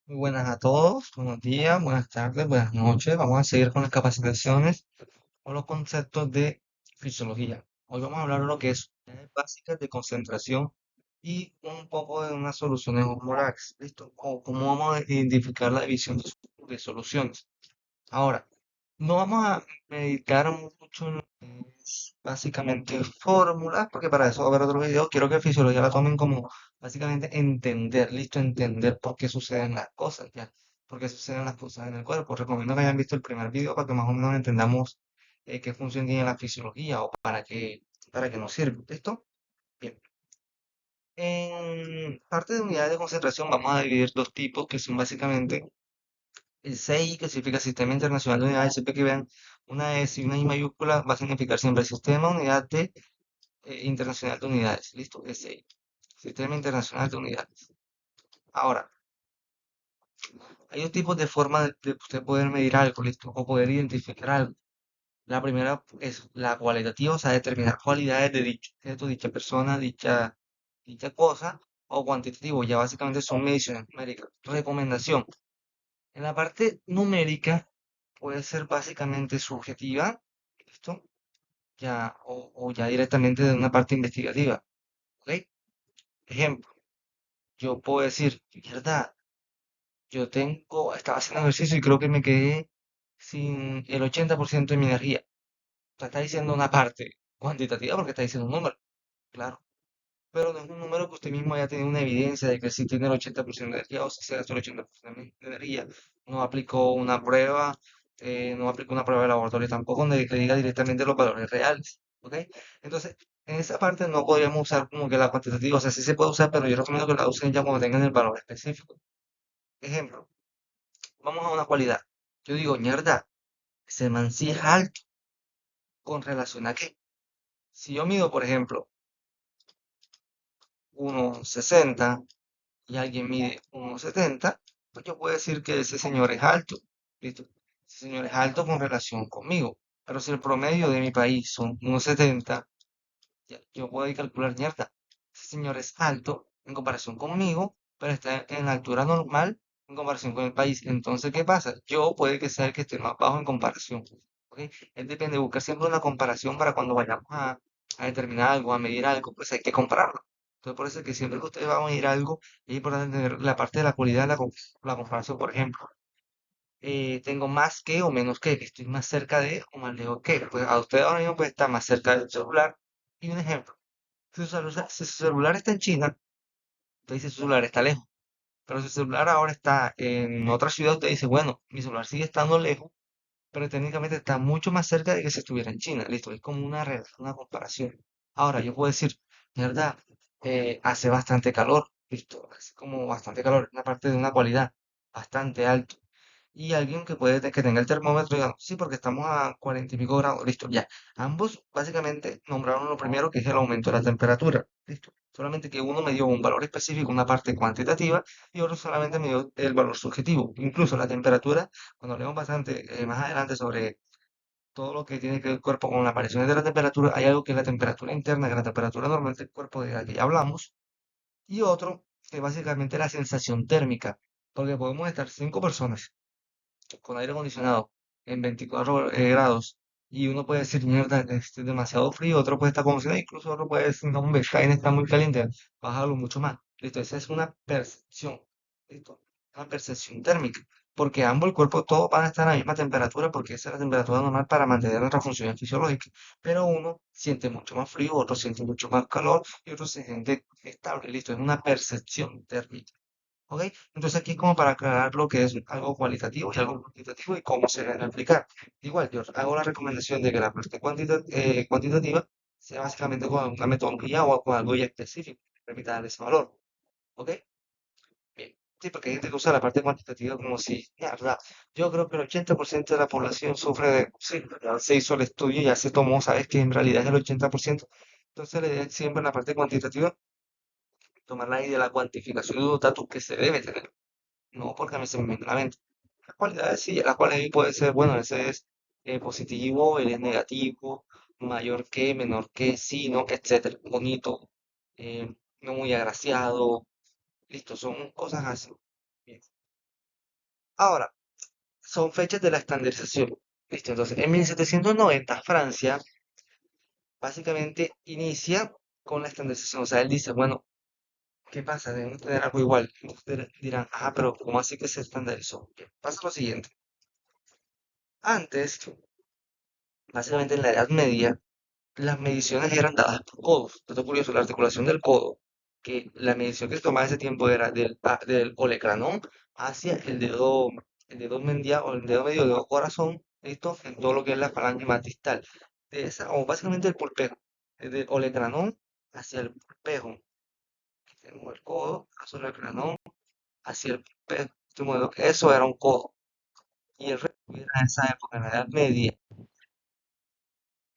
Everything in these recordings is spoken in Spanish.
Muy buenas a todos, buenos días, buenas tardes, buenas noches. Vamos a seguir con las capacitaciones o los conceptos de fisiología. Hoy vamos a hablar de lo que es unidades básicas de concentración y un poco de unas soluciones homologadas. ¿Listo? O cómo vamos a identificar la división de soluciones. Ahora, no vamos a meditar mucho en lo que es básicamente fórmulas, porque para eso va a haber otro video. Quiero que fisiología la tomen como básicamente entender, listo, entender por qué suceden las cosas, ya, por qué suceden las cosas en el cuerpo. Recomiendo que hayan visto el primer video para que más o menos entendamos qué función tiene la fisiología o para qué nos sirve, ¿listo? Bien. En parte de unidades de concentración vamos a dividir dos tipos que son básicamente el SEI, que significa Sistema Internacional de Unidades. Siempre que vean una S y una I mayúscula, va a significar siempre Sistema Unidad de Internacional de Unidades. ¿Listo? SI. Sistema Internacional de Unidades. Ahora, hay dos tipos de formas de usted poder medir algo, ¿listo? O poder identificar algo. La primera es la cualitativa, o sea, determinar cualidades de dicho objeto, dicha persona, dicha cosa, o cuantitativo, ya básicamente son mediciones numéricas. Recomendación. En la parte numérica puede ser básicamente subjetiva, ¿listo? Ya, o ya directamente de una parte investigativa, ¿ok? Ejemplo, yo puedo decir, verdad, estaba haciendo ejercicio y creo que me quedé sin el 80% de mi energía. O sea, está diciendo una parte cuantitativa porque está diciendo un número, claro. Pero no es un número que usted mismo haya tenido una evidencia de que sí tiene el 80% de energía o si se gastó el 80% de energía. No aplicó una prueba, no aplicó una prueba de laboratorio tampoco donde que diga directamente los valores reales. ¿Ok? Entonces, en esa parte no podríamos usar como que la cuantitativa, o sea, sí se puede usar, pero yo recomiendo que la usen ya cuando tengan el valor específico. Ejemplo, vamos a una cualidad. Yo digo, mierda, ese man sí es alto con relación a qué. Si yo mido, por ejemplo, 1,60 y alguien mide 1,70, pues yo puedo decir que ese señor es alto. ¿Listo? Ese señor es alto con relación conmigo. Pero si el promedio de mi país son 1,70, yo puedo ahí calcular, mierda, ese señor es alto en comparación conmigo, pero está en la altura normal en comparación con el país. Entonces, ¿qué pasa? Yo puede que sea el que esté más bajo en comparación. ¿Ok? Es depende de buscar siempre una comparación para cuando vayamos a determinar algo, a medir algo, pues hay que compararlo. Entonces, por eso es que siempre que ustedes van a medir algo, es importante tener la parte de la cualidad, la comparación. Por ejemplo, tengo más que o menos que estoy más cerca de o más lejos que. Pues a usted ahora mismo puede estar más cerca del celular. Y un ejemplo. Si su celular está en China, usted dice su celular está lejos. Pero si su celular ahora está en otra ciudad, usted dice, bueno, mi celular sigue estando lejos, pero técnicamente está mucho más cerca de que si estuviera en China. Listo, es como una relación, una comparación. Ahora, yo puedo decir, verdad, hace bastante calor. Listo, hace como bastante calor, una parte de una cualidad bastante alta y alguien que que tenga el termómetro, digamos, sí, porque estamos a 40 y pico grados, listo, ya. Ambos básicamente nombraron lo primero que es el aumento de la temperatura, listo. Solamente que uno me dio un valor específico, una parte cuantitativa, y otro solamente me dio el valor subjetivo. Incluso la temperatura, cuando hablemos bastante más adelante sobre todo lo que tiene que ver el cuerpo con las variaciones de la temperatura, hay algo que es la temperatura interna, que es la temperatura normal del cuerpo de la que ya hablamos, y otro que básicamente es la sensación térmica, porque podemos estar cinco personas con aire acondicionado en 24 grados y uno puede decir, mierda, este es demasiado frío, otro puede estar como si nada, incluso otro puede decir, no, hombre, Skynet está muy caliente, bájalo mucho más. Listo, esa es una percepción, listo, una percepción térmica, porque ambos, el cuerpo, todos van a estar a la misma temperatura porque esa es la temperatura normal para mantener nuestras funciones fisiológicas, pero uno siente mucho más frío, otro siente mucho más calor y otro se siente estable, listo, es una percepción térmica. ¿Ok? Entonces aquí es como para aclarar lo que es algo cualitativo y algo cuantitativo y cómo se debe aplicar. Igual, yo hago la recomendación de que la parte cuantitativa sea básicamente con una metodología o con algo ya específico que permita dar ese valor. ¿Ok? Bien. Sí, porque hay gente que usa la parte cuantitativa como si, ya, ¿verdad? Yo creo que el 80% de la población sufre de, sí, ya se hizo el estudio, ya se tomó, sabes que en realidad es el 80%. Entonces la idea es siempre en la parte cuantitativa, tomar la idea de la cuantificación de los datos que se debe tener. No, porque a mí se me viene a la mente. Las cualidades sí, las cuales ahí puede ser, bueno, ese es positivo, él es negativo, mayor que, menor que, sí, no, etcétera. Bonito, no muy agraciado, listo, son cosas así. Bien. Ahora, son fechas de la estandarización. ¿Listo? Entonces, en 1790 Francia básicamente inicia con la estandarización. O sea, él dice, bueno, ¿qué pasa? Debemos tener algo igual. Entonces dirán, pero ¿cómo así que se estandarizó? Bien, pasa lo siguiente. Antes, básicamente en la Edad Media, las mediciones eran dadas por codos. Esto es curioso, la articulación del codo, que la medición que se tomaba ese tiempo era del olecranón hacia el dedo medial o el dedo medio, el dedo corazón, esto en todo lo que es la falange más distal. De esa, o básicamente el pulpero, del olecranón hacia el pulpejo. Tenemos el codo, hacia el olecranón, hacia el pulpejo. Eso era un codo. Y el rey en esa época, en la Edad Media,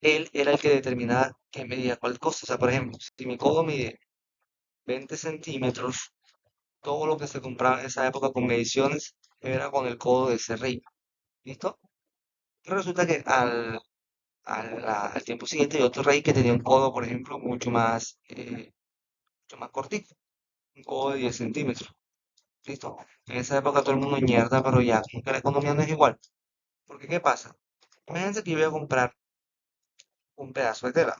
él era el que determinaba qué medía cuál cosa. O sea, por ejemplo, si mi codo mide 20 centímetros, todo lo que se compraba en esa época con mediciones era con el codo de ese rey. ¿Listo? Pero resulta que al tiempo siguiente hay otro rey que tenía un codo, por ejemplo, mucho más cortito, un codo de 10 centímetros. ¿Listo? En esa época todo el mundo mierda, pero ya, como que la economía no es igual. Porque, ¿qué pasa? Imagínense que yo voy a comprar un pedazo de tela.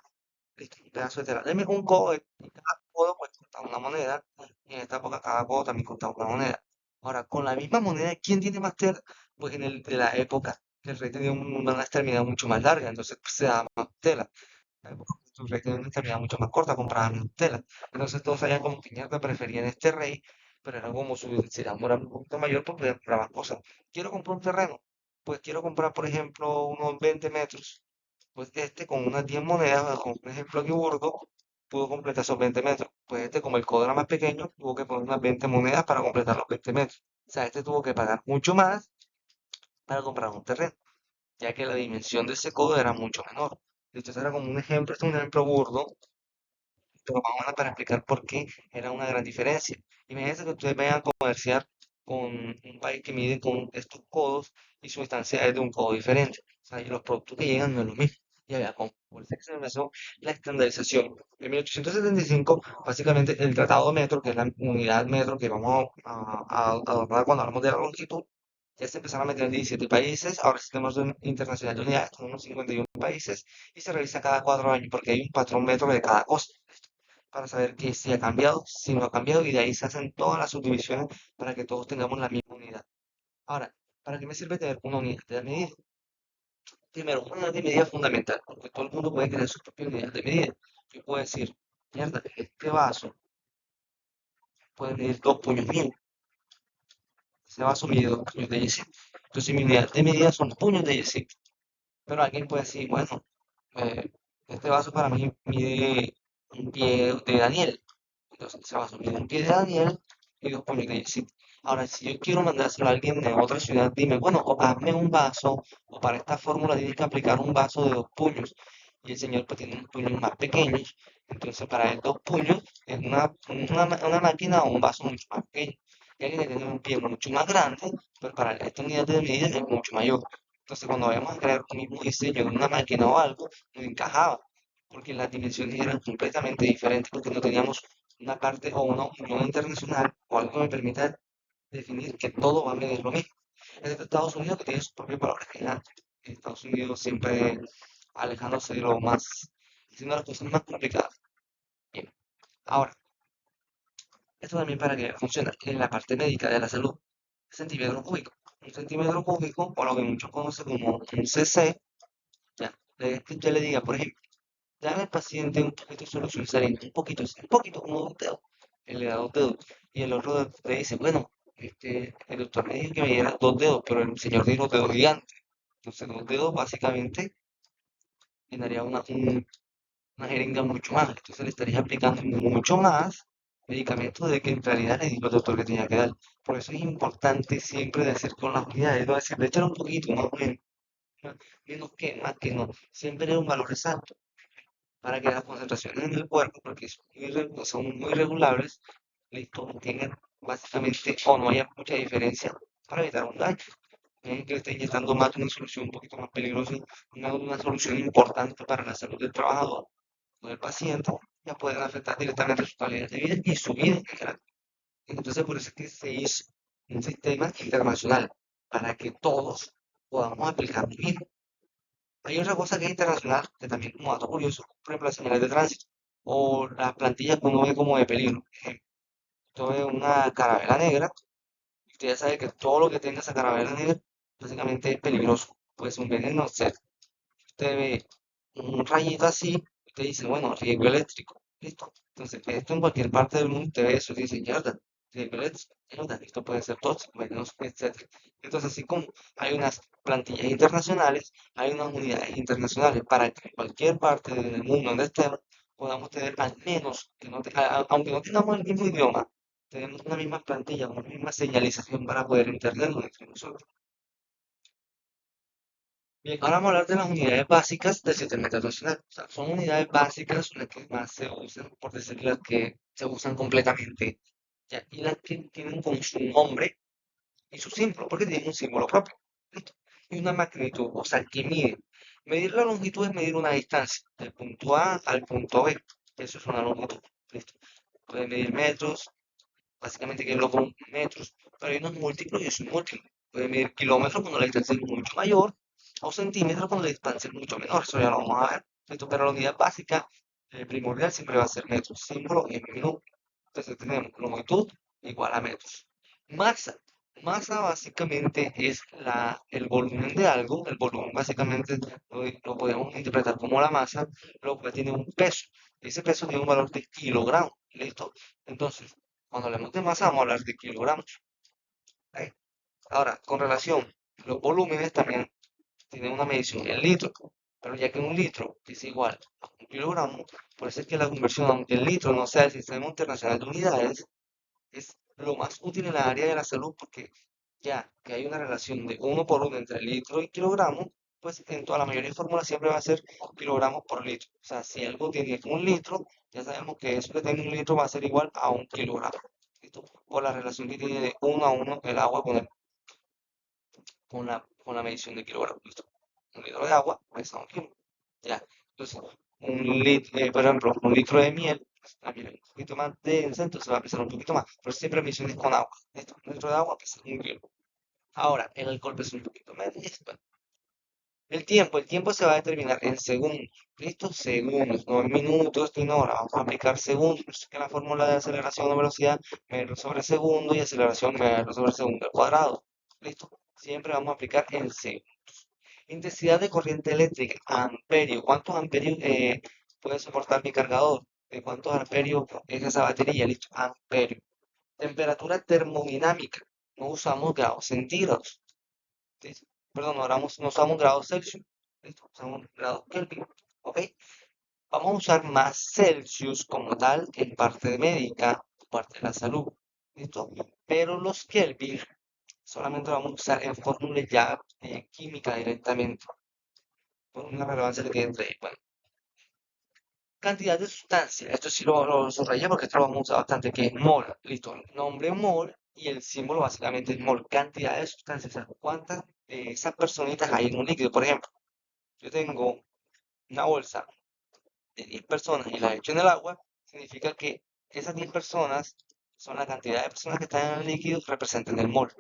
¿Listo? Un pedazo de tela. Deme un codo, y cada codo pues cuesta una moneda. Y en esta época cada codo también costaba una moneda. Ahora, con la misma moneda, ¿quién tiene más tela? Pues en de la época, el rey tenía una extremidad mucho más larga, entonces pues, se daba más tela. En la época, pues, el rey tenía una extremidad mucho más corta, compraba menos tela. Entonces todos sabían como que mierda preferían este rey, pero era como su densidad moral un poquito mayor, pues podía comprar más cosas. Quiero comprar un terreno, pues quiero comprar, por ejemplo, unos 20 metros. Pues este con unas 10 monedas, con un ejemplo aquí burdo, pudo completar esos 20 metros. Pues este, como el codo era más pequeño, tuvo que poner unas 20 monedas para completar los 20 metros. O sea, este tuvo que pagar mucho más para comprar un terreno, ya que la dimensión de ese codo era mucho menor. Esto era como un ejemplo, este es un ejemplo burdo, pero más o menos para explicar por qué era una gran diferencia. Imagínense que ustedes vayan a comerciar con un país que mide con estos codos y su distancia es de un codo diferente. O sea, y los productos que llegan no es lo mismo. Y había con por eso que se empezó la estandarización. En 1875, básicamente el Tratado de Metro, que es la unidad metro que vamos a adoptar cuando hablamos de la longitud, ya se empezaron a meter en 17 países. Ahora el sistema internacional de unidades, son unos 51 países, y se revisa cada 4 años porque hay un patrón metro de cada cosa para saber que si ha cambiado, si no ha cambiado, y de ahí se hacen todas las subdivisiones para que todos tengamos la misma unidad. Ahora, ¿para qué me sirve tener una unidad de medida? Primero, una unidad de medida es fundamental, porque todo el mundo puede crear su propia unidad de medida. Yo puedo decir, mierda, este vaso puede medir 2 puños míos, ese vaso mide 2 puños de Jessica. Entonces mi unidad de medida son puños de Jessica. Pero alguien puede decir, bueno, eh, este vaso para mí mide un pie de Daniel. Entonces ese vaso mide un pie de Daniel y 2 puños de Jessica. Ahora, si yo quiero mandárselo a alguien de otra ciudad, dime, bueno, hazme un vaso, o para esta fórmula tienes que aplicar un vaso de 2 puños. Y el señor pues tiene unos puños más pequeños. Entonces para él 2 puños es una máquina o un vaso mucho más pequeño. Y alguien que tiene un pie mucho más grande, pues para esta unidad de medida es mucho mayor. Entonces, cuando vayamos a crear un mismo diseño de una máquina o algo, no encajaba, porque las dimensiones eran completamente diferentes, porque no teníamos una parte o una unión internacional o algo que me permita definir que todo va a medir lo mismo. Es Estados Unidos que tiene sus propios valores gigantes. Estados Unidos siempre alejándose de lo más, haciendo las cosas más complicadas. Bien, ahora, esto también para que funcione en la parte médica de la salud. Centímetro cúbico. Un centímetro cúbico, o lo que muchos conocen como un cc, ya, que usted le diga, por ejemplo, dame al paciente un poquito de solución salina, un poquito, como 2 dedos. Él le da 2 dedos. Y el otro le dice, bueno, el doctor me dijo que me diera 2 dedos, pero el señor dijo 2 dedos gigantes. Entonces, 2 dedos básicamente llenaría una jeringa mucho más. Entonces, le estaría aplicando mucho más medicamentos de que en realidad le dijo el doctor que tenía que dar. Por eso es importante siempre decir con las unidades, no decir, échale un poquito, más o menos, menos que, más que no. Siempre es un valor exacto para que las concentraciones en el cuerpo, porque son muy regulables, listo, tengan básicamente o no haya mucha diferencia para evitar un daño. Que le esté inyectando más de una solución un poquito más peligrosa, una solución importante para la salud del trabajador o del paciente, ya pueden afectar directamente su calidad de vida y su vida en general. Entonces, por eso es que se hizo un sistema internacional. para que todos podamos aplicar lo mismo. Hay otra cosa que es internacional, que también como dato curioso, por ejemplo, las señales de tránsito o las plantillas que uno ve como de peligro. Ejemplo, usted ve una carabela negra, y usted ya sabe que todo lo que tenga esa carabela negra básicamente es peligroso, pues un veneno, etc. Usted ve un rayito así, usted dice, bueno, riesgo eléctrico, listo. Entonces, esto en cualquier parte del mundo usted ve eso y dice, mierda, riesgo eléctrico, mierda, esto puede ser tóxico, venenos, etcétera. Entonces, así como hay unas plantillas internacionales, hay unas unidades internacionales para que en cualquier parte del mundo donde estemos podamos tener al menos, que no aunque no tengamos el mismo idioma, tenemos una misma plantilla, una misma señalización para poder entendernos entre nosotros. Bien, ahora vamos a hablar de las unidades básicas del sistema internacional. O sea, son unidades básicas las que más se usan, por decir las que se usan completamente, ¿ya? Y las que tienen como su nombre y su símbolo, porque tienen un símbolo propio. ¿Listo? Y una magnitud, o sea, que mide. Medir la longitud es medir una distancia, del punto A al punto B. Eso es una longitud. ¿Listo? Puede medir metros, básicamente que es lo con metros, pero hay unos múltiplos y submúltiplos. Puede medir kilómetros cuando la distancia es mucho mayor o centímetros cuando la distancia es mucho menor. Eso ya lo vamos a ver. ¿Listo? Pero la unidad básica, primordial, siempre va a ser metros. Símbolo en minuto. Entonces tenemos longitud igual a metros. Masa. Masa básicamente es el volumen de algo. El volumen básicamente lo podemos interpretar como la masa, lo cual tiene un peso. Ese peso tiene un valor de kilogramo. ¿Listo? Entonces, cuando hablamos de masa, vamos a hablar de kilogramos. ¿Ok? Ahora, con relación a los volúmenes, también tienen una medición en litro. Pero ya que un litro es igual a un kilogramo, por eso es que la conversión, aunque el litro no sea el sistema internacional de unidades, es lo más útil en la área de la salud porque ya que hay una relación de uno por uno entre litro y kilogramo, pues en toda la mayoría de fórmulas siempre va a ser kilogramos por litro. O sea, si algo tiene un litro, ya sabemos que eso que tiene un litro va a ser igual a un kilogramo. ¿Listo? Por la relación que tiene de uno a uno el agua con la medición de kilogramos. ¿Listo? Un litro de agua pesa un kilo. Ya. Entonces, por ejemplo, un litro de miel, pues, la miel es un poquito más densa, entonces va a pesar un poquito más. Pero siempre mediciones con agua. ¿Listo? Un litro de agua pesa un kilo. Ahora, el alcohol pesa un poquito más. Bueno, el tiempo se va a determinar en segundos. ¿Listo? Segundos, no en minutos ni en horas. Vamos a aplicar segundos, que es la fórmula de aceleración o velocidad, metros sobre segundo y aceleración metros sobre segundo al cuadrado. ¿Listo? Siempre vamos a aplicar en segundos. Intensidad de corriente eléctrica, amperio. ¿Cuántos amperios puede soportar mi cargador? ¿De cuántos amperios es esa batería? Listo, amperio. Temperatura termodinámica. No usamos grados centígrados. ¿Listo? Perdón, no usamos grados Celsius. ¿Listo? Usamos grados Kelvin. ¿Ok? Vamos a usar más Celsius como tal en parte médica, parte de la salud. ¿Listo? Pero los Kelvin solamente vamos a usar en fórmulas ya química directamente, por una relevancia que tiene entre ellos. Bueno, cantidad de sustancia. Esto sí lo subrayé porque esto lo vamos a usar bastante, que es mol. Listo. El nombre mol y el símbolo básicamente es mol. Cantidad de sustancia. O sea, cuántas de esas personitas hay en un líquido. Por ejemplo, yo tengo una bolsa de 10 personas y la echo en el agua, significa que esas 10 personas son la cantidad de personas que están en el líquido que representan el mol.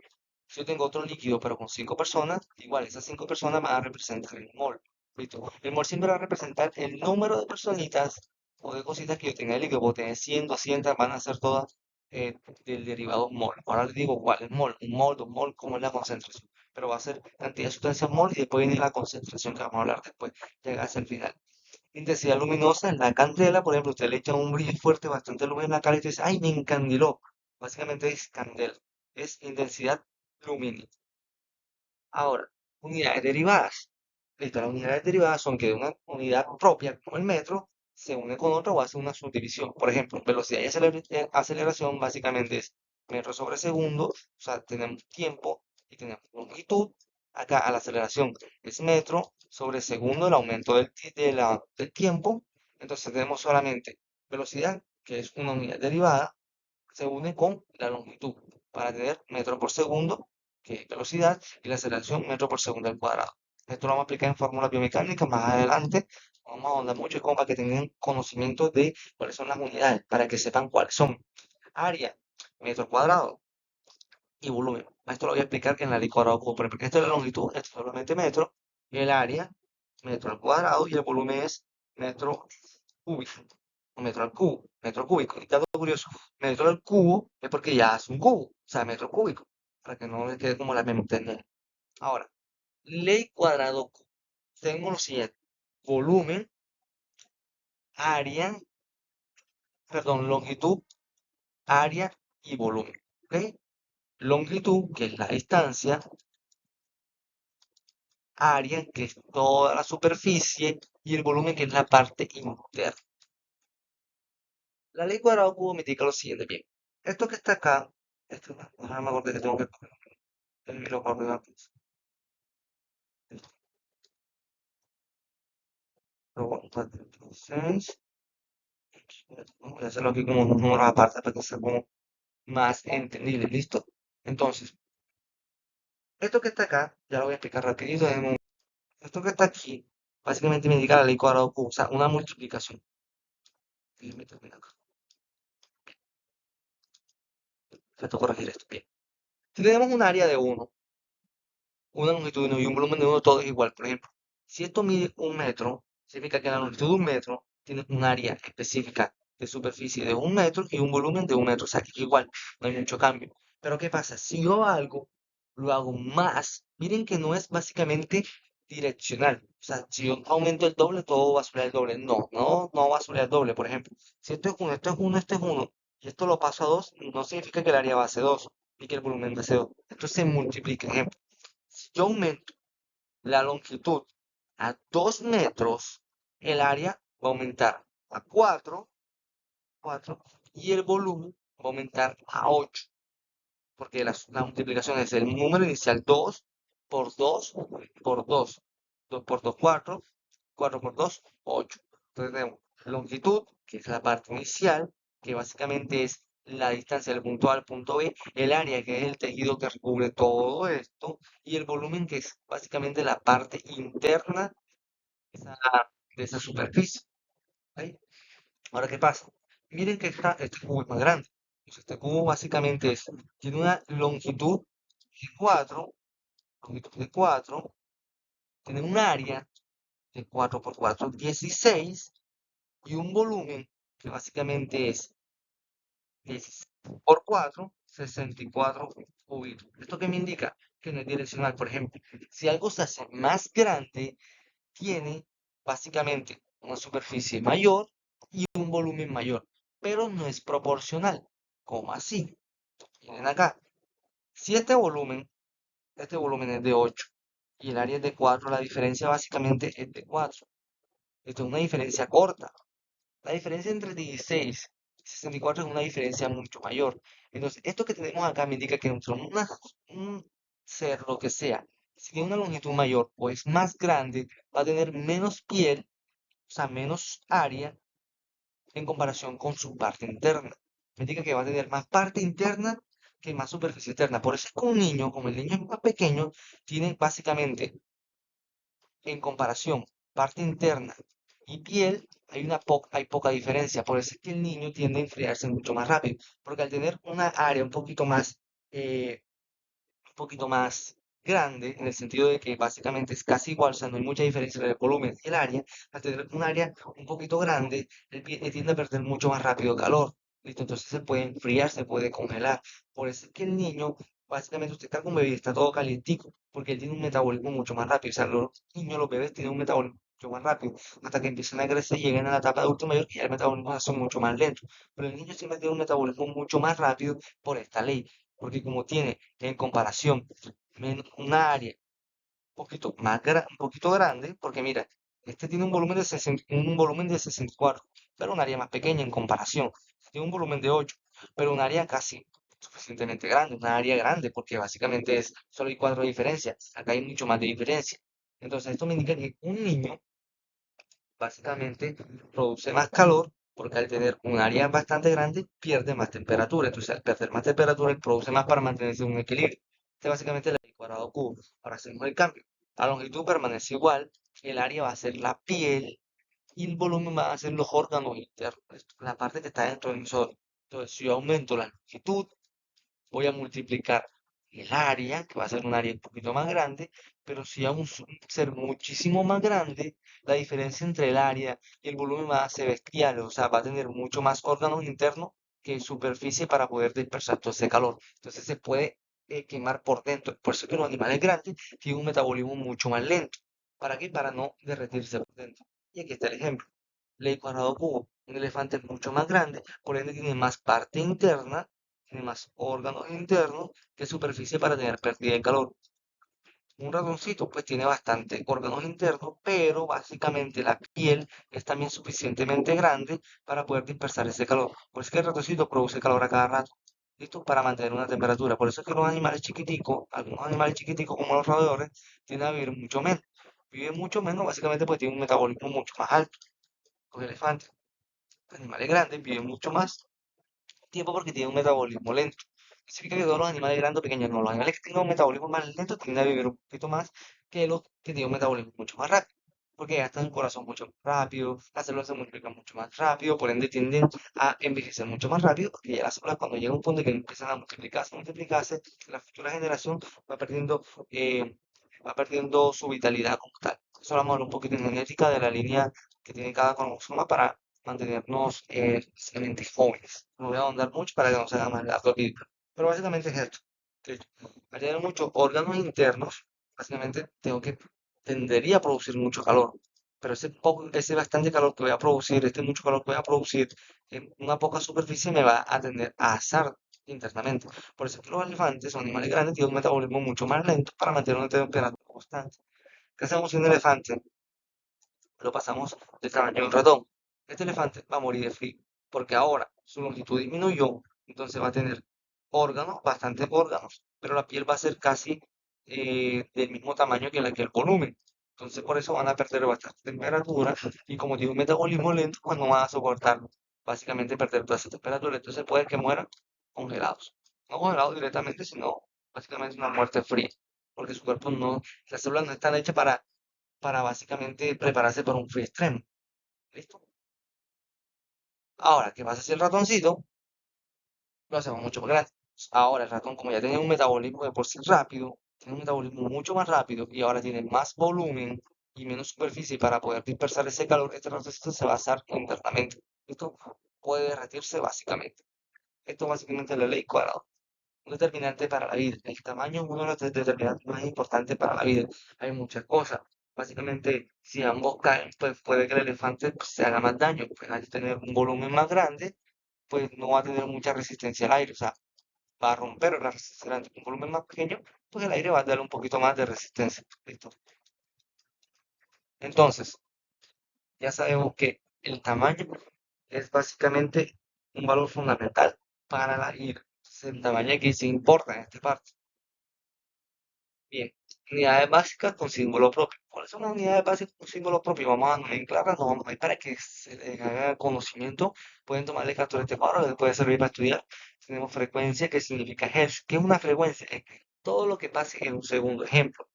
Si yo tengo otro líquido pero con 5 personas, igual esas 5 personas van a representar el mol. ¿Listo? El mol siempre va a representar el número de personitas o de cositas que yo tenga en el líquido. Puedo tener 100, 200, van a ser todas del derivado mol. Ahora les digo cuál es mol, un mol, dos mol, cómo es la concentración. Pero va a ser cantidad de sustancias mol y después viene la concentración que vamos a hablar después, llega hacia el final. Intensidad luminosa en la candela, por ejemplo, usted le echa un brillo fuerte, bastante luz en la cara y usted dice, ¡ay, me encandiló! Básicamente es candela, es intensidad lumínica. Ahora, unidades derivadas. Listo, las unidades derivadas son que de una unidad propia, como el metro, se une con otra o hace una subdivisión. Por ejemplo, velocidad y aceleración básicamente es metro sobre segundo, o sea, tenemos tiempo y tenemos longitud. Acá a la aceleración es metro sobre segundo, el aumento del tiempo. Entonces tenemos solamente velocidad, que es una unidad derivada, se une con la longitud para tener metro por segundo, que es velocidad, y la aceleración metro por segundo al cuadrado. Esto lo vamos a aplicar en fórmulas biomecánicas más adelante. Vamos a ahondar mucho como para que tengan conocimiento de cuáles son las unidades, para que sepan cuáles son. Área, metro cuadrado y volumen. Esto lo voy a explicar en la ley cuadrado cubo. Por ejemplo, esta es la longitud, esto es solamente metro, y el área, metro al cuadrado, y el volumen es metro cúbico, o metro cúbico. Y dato curioso, metro al cubo es porque ya es un cubo, o sea, metro cúbico, para que no le quede como la misma entender. Ahora, ley cuadrado cubo. Tenemos lo siguiente, volumen, área, perdón, longitud, área y volumen. ¿Ok? Longitud, que es la distancia, área, que es toda la superficie, y el volumen, que es la parte interna. La ley cuadrado cubo me indica lo siguiente, bien. Esto que está acá, esto, no me acuerdo que tengo que poner los coordenadas. Pero bueno, entonces, voy a hacerlo aquí como un número aparte para que sea como más entendible, ¿listo? Entonces, esto que está acá, ya lo voy a explicar rapidito. Esto que está aquí, básicamente me indica la ley cuadrado cubo, o sea, una multiplicación. Déjame terminar acá. Falta corregir esto, bien. Si tenemos un área de uno, una longitud de 1 y un volumen de uno, todo es igual. Por ejemplo, si esto mide un metro, significa que la longitud de un metro tiene un área específica de superficie de un metro y un volumen de un metro. O sea, que es igual, no hay mucho cambio. Pero ¿qué pasa? Si yo lo hago más, miren que no es básicamente direccional. O sea, si yo aumento el doble, todo va a subir el doble. No, no, no va a subir el doble. Por ejemplo, si esto es uno, esto es uno, esto es uno, y esto lo paso a 2, no significa que el área va a ser 2 y que el volumen va a ser 2. Esto se multiplica. Ejemplo, si yo aumento la longitud a 2 metros, el área va a aumentar a 4 y el volumen va a aumentar a 8, porque la multiplicación es el número inicial 2 por 2 por 2, 2 por 2, 4, 4 por 2, 8. Entonces tenemos longitud, que es la parte inicial, que básicamente es la distancia del punto A al punto B, el área, que es el tejido que recubre todo esto, y el volumen, que es básicamente la parte interna de esa, de esa superficie. ¿Ok? Ahora, ¿qué pasa? Miren que este cubo es más grande. Entonces, este cubo básicamente tiene una de 4, longitud de 4, tiene un área de 4 por 4, 16, y un volumen que básicamente es 16 por 4, 64 cubitos. ¿Esto qué me indica? Que no es direccional. Por ejemplo, si algo se hace más grande, tiene básicamente una superficie mayor y un volumen mayor, pero no es proporcional. ¿Cómo así? Miren acá. Si este volumen es de 8 y el área es de 4, la diferencia básicamente es de 4. Esto es una diferencia corta. La diferencia entre 16 y 64 es una diferencia mucho mayor. Entonces, esto que tenemos acá me indica que un ser, lo que sea, si tiene una longitud mayor o es más grande, va a tener menos piel, o sea, menos área en comparación con su parte interna. Me indica que va a tener más parte interna que más superficie externa. Por eso es que un niño, como el niño es más pequeño, tiene básicamente, en comparación, parte interna y piel, hay poca diferencia. Por eso es que el niño tiende a enfriarse mucho más rápido. Porque al tener una área eh, un poquito más grande, en el sentido de que básicamente es casi igual, o sea, no hay mucha diferencia entre el volumen y el área, al tener un área un poquito grande, el pie tiende a perder mucho más rápido calor. ¿Listo? Entonces se puede enfriar, se puede congelar. Por eso es que el niño, básicamente usted está con un bebé y está todo calientico, porque él tiene un metabolismo mucho más rápido. O sea, los niños, los bebés tienen un metabolismo mucho más rápido, hasta que empiezan a crecer y llegan a la etapa de adulto mayor y ya el metabolismo se hace mucho más lento. Pero el niño siempre tiene un metabolismo mucho más rápido por esta ley, porque como tiene en comparación una área un poquito grande, porque mira, este tiene un volumen de 64, pero un área más pequeña en comparación. Tiene un volumen de 8, pero un área casi suficientemente grande, una área grande, porque básicamente solo hay 4 diferencias, acá hay mucho más de diferencia. Entonces esto me indica que un niño básicamente produce más calor, porque al tener un área bastante grande pierde más temperatura. Entonces, al perder más temperatura, él produce más para mantenerse en un equilibrio. Este básicamente es la ley cuadrado cubo. Ahora hacemos el cambio. La longitud permanece igual, el área va a ser la piel y el volumen va a ser los órganos internos, la parte que está dentro de nosotros. Entonces, si yo aumento la longitud, voy a multiplicar el área, que va a ser un área un poquito más grande, pero si a ser muchísimo más grande, la diferencia entre el área y el volumen va a ser bestial, o sea, va a tener mucho más órganos internos que superficie para poder dispersar todo ese calor. Entonces se puede quemar por dentro. Por eso que los animales grandes tienen un metabolismo mucho más lento. ¿Para qué? Para no derretirse por dentro. Y aquí está el ejemplo. Ley cuadrado cubo. Un elefante es mucho más grande, por ende tiene más parte interna, tiene más órganos internos que superficie para tener pérdida de calor. Un ratoncito pues tiene bastante órganos internos, pero básicamente la piel es también suficientemente grande para poder dispersar ese calor. Por eso es que el ratoncito produce calor a cada rato. ¿Listo? Para mantener una temperatura. Por eso es que los animales chiquiticos, algunos animales chiquiticos como los roedores, tienden a vivir mucho menos. Viven mucho menos básicamente porque tienen un metabolismo mucho más alto. Los elefantes, animales grandes, viven mucho más tiempo porque tienen un metabolismo lento. Significa que todos los animales grandes o pequeños no. Los animales que tengan un metabolismo más lento tienden a vivir un poquito más que los que tienen un metabolismo mucho más rápido. Porque gastan el corazón mucho más rápido, las células se multiplican mucho más rápido, por ende tienden a envejecer mucho más rápido, porque ya las células cuando llega un punto en que empiezan a multiplicarse, la futura generación va perdiendo, eh, va perdiendo su vitalidad como tal. Eso vamos a hablar un poquito en genética de la línea que tiene cada cromosoma para mantenernos básicamente jóvenes. No voy a ahondar mucho para que no se haga más largo el video. Pero básicamente es esto. Que al tener muchos órganos internos, básicamente tendería a producir mucho calor. Pero ese bastante calor que voy a producir, este mucho calor que voy a producir en una poca superficie me va a tender a asar internamente. Por eso es que los elefantes son animales grandes, tienen un metabolismo mucho más lento para mantener una temperatura constante. ¿Qué hacemos si un elefante lo pasamos del tamaño de un ratón? Este elefante va a morir de frío, porque ahora su longitud disminuyó, entonces va a tener órganos, bastantes órganos, pero la piel va a ser casi del mismo tamaño que el volumen. Entonces por eso van a perder bastante temperatura y como tiene un metabolismo lento, pues no van a soportar básicamente perder toda esa temperatura. Entonces puede que mueran congelados. No congelados directamente, sino básicamente una muerte fría, porque su cuerpo no, las células no están hechas para básicamente prepararse para un frío extremo. ¿Listo? Ahora, ¿qué pasa si el ratoncito lo hacemos mucho más grande? Ahora el ratón, como ya tiene un metabolismo de por sí rápido, tiene un metabolismo mucho más rápido y ahora tiene más volumen y menos superficie para poder dispersar ese calor, este ratoncito se va a asar internamente. Esto puede derretirse básicamente. Esto básicamente es la ley cuadrada. Un determinante para la vida. El tamaño es uno de los determinantes más importantes para la vida. Hay muchas cosas. Básicamente, si ambos caen, pues puede que el elefante pues, se haga más daño. Pues al tener un volumen más grande, pues no va a tener mucha resistencia al aire. O sea, va a romper la resistencia al aire. Un volumen más pequeño, pues el aire va a darle un poquito más de resistencia. ¿Listo? Entonces, ya sabemos que el tamaño es básicamente un valor fundamental para la vida. Entonces, el tamaño aquí sí importa en esta parte. Bien, unidades básicas con símbolo propio. ¿Cuáles son las unidades básicas con símbolo propio? Vamos a anomenclarlas, no vamos a ir para que se les haga conocimiento. Pueden tomarle captura de este cuadro, les puede servir para estudiar. Tenemos frecuencia, que significa hertz. ¿Qué es una frecuencia? Es todo lo que pase en un segundo. Ejemplo,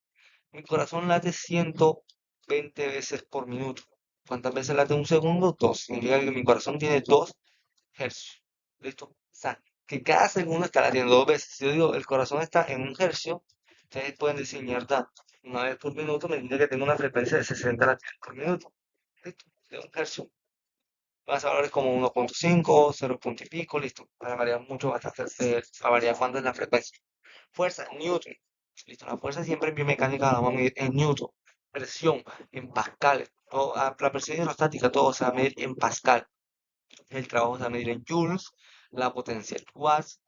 mi corazón late 120 veces por minuto. ¿Cuántas veces late en un segundo? Dos. Significa que mi corazón tiene 2 hercios. ¿Listo? O sea, que cada segundo está latiendo 2 veces. Si yo digo, el corazón está en un hercio, ustedes pueden decir, mierda, una vez por minuto me indica que tengo una frecuencia de 60 latidos por minuto. ¿Listo? De un hercio. Más valores como 1.5, 0 punto y pico, listo. Para variar mucho, bastante, para variar cuánto es la frecuencia. Fuerza, Newton. Listo, la fuerza siempre en biomecánica la vamos a medir en Newton. Presión, en pascal. La presión hidrostática, todo se va a medir en pascal. El trabajo se va a medir en joules, la potencia en watts,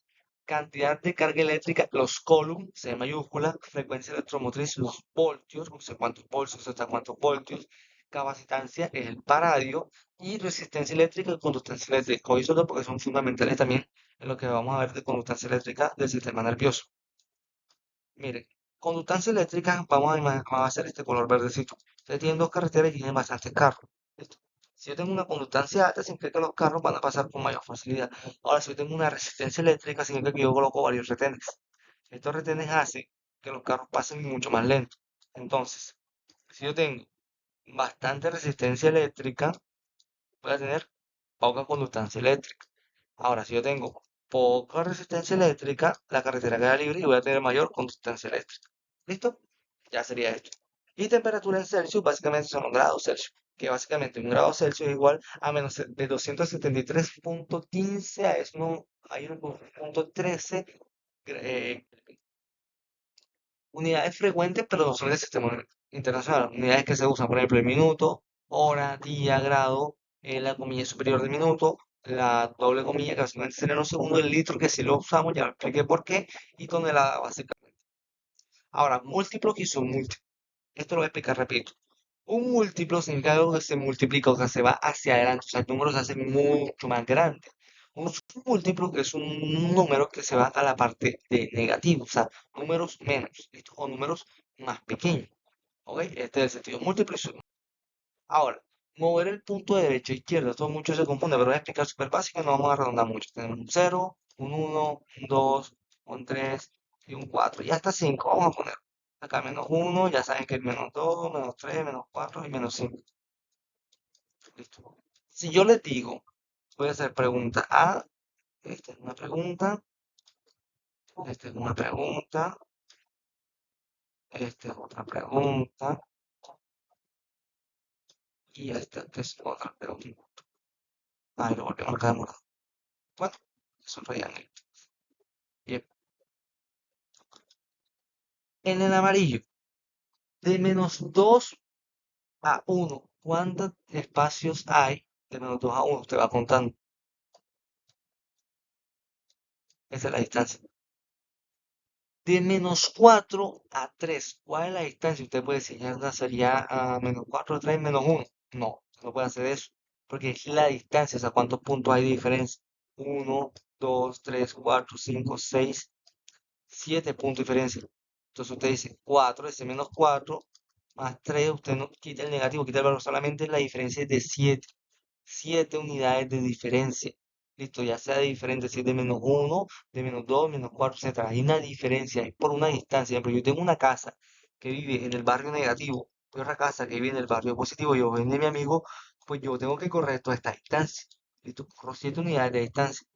cantidad de carga eléctrica, los coulombs, C mayúscula, frecuencia electromotriz, los voltios, no sé cuántos voltios hasta cuántos voltios, capacitancia es el paradio y resistencia eléctrica y conductancia eléctrica. Hoy solo porque son fundamentales también en lo que vamos a ver de conductancia eléctrica del sistema nervioso. Miren, conductancia eléctrica, vamos a hacer este color verdecito. Ustedes tienen dos carreteras y tienen bastantes carros. ¿Listo? Si yo tengo una conductancia alta, significa que los carros van a pasar con mayor facilidad. Ahora, si yo tengo una resistencia eléctrica, significa que yo coloco varios retenes. Estos retenes hacen que los carros pasen mucho más lento. Entonces, si yo tengo bastante resistencia eléctrica, voy a tener poca conductancia eléctrica. Ahora, si yo tengo poca resistencia eléctrica, la carretera queda libre y voy a tener mayor conductancia eléctrica. ¿Listo? Ya sería esto. Y temperatura en Celsius básicamente son grados Celsius, que básicamente un grado Celsius es igual a menos de 273,15 a eso no, hay 1,13 unidades frecuentes, pero no son del sistema internacional. Unidades que se usan, por ejemplo, el minuto, hora, día, grado, la comilla superior de minuto, la doble comilla que básicamente sería los segundos, el litro que si lo usamos, ya lo expliqué por qué, y tonelada básicamente. Ahora, múltiplos y submúltiplos. Esto lo voy a explicar, repito. Un múltiplo significa algo que se multiplica, o sea, se va hacia adelante, o sea, el número se hace mucho más grande. Un submúltiplo es un número que se va a la parte de negativo, o sea, números menos, ¿listo? O números más pequeños, ¿ok? Este es el sentido múltiplo y submúltiplo. Ahora, mover el punto de derecha a izquierda, esto mucho se confunde, pero voy a explicar súper básico y no vamos a redondar mucho. Tenemos un cero, un uno, un 2, un 3 y un 4 y hasta 5 vamos a poner. Acá menos uno, ya saben que es menos 2, menos 3, menos 4 y menos 5. Listo. Si yo les digo, voy a hacer pregunta A, esta es una pregunta, esta es una pregunta, esta es otra pregunta y esta es otra pregunta. Ahí lo volvemos a demorar. Bueno, eso es real. Bien. En el amarillo, de menos 2 a uno, ¿cuántos espacios hay de menos 2 a uno? Usted va contando. Esa es la distancia. De menos 4 a 3, ¿cuál es la distancia? Usted puede decir, ya sería a menos 4 a 3 menos uno. No, no puede hacer eso, porque es la distancia, o sea, ¿cuántos puntos hay de diferencia? Uno, 2, 3, 4, 5, 6, 7 puntos de diferencia. Entonces usted dice 4, ese menos 4 más 3, usted no quita el negativo, quita el valor, solamente la diferencia es de 7. 7 unidades de diferencia. Listo, ya sea de diferente, si es de menos uno, de menos 2, menos 4, etcétera. Hay una diferencia, es por una distancia. Por ejemplo, yo tengo una casa que vive en el barrio negativo y otra casa que vive en el barrio positivo. Yo vengo de mi amigo, pues yo tengo que correr toda esta distancia. Listo, corro 7 unidades de distancia.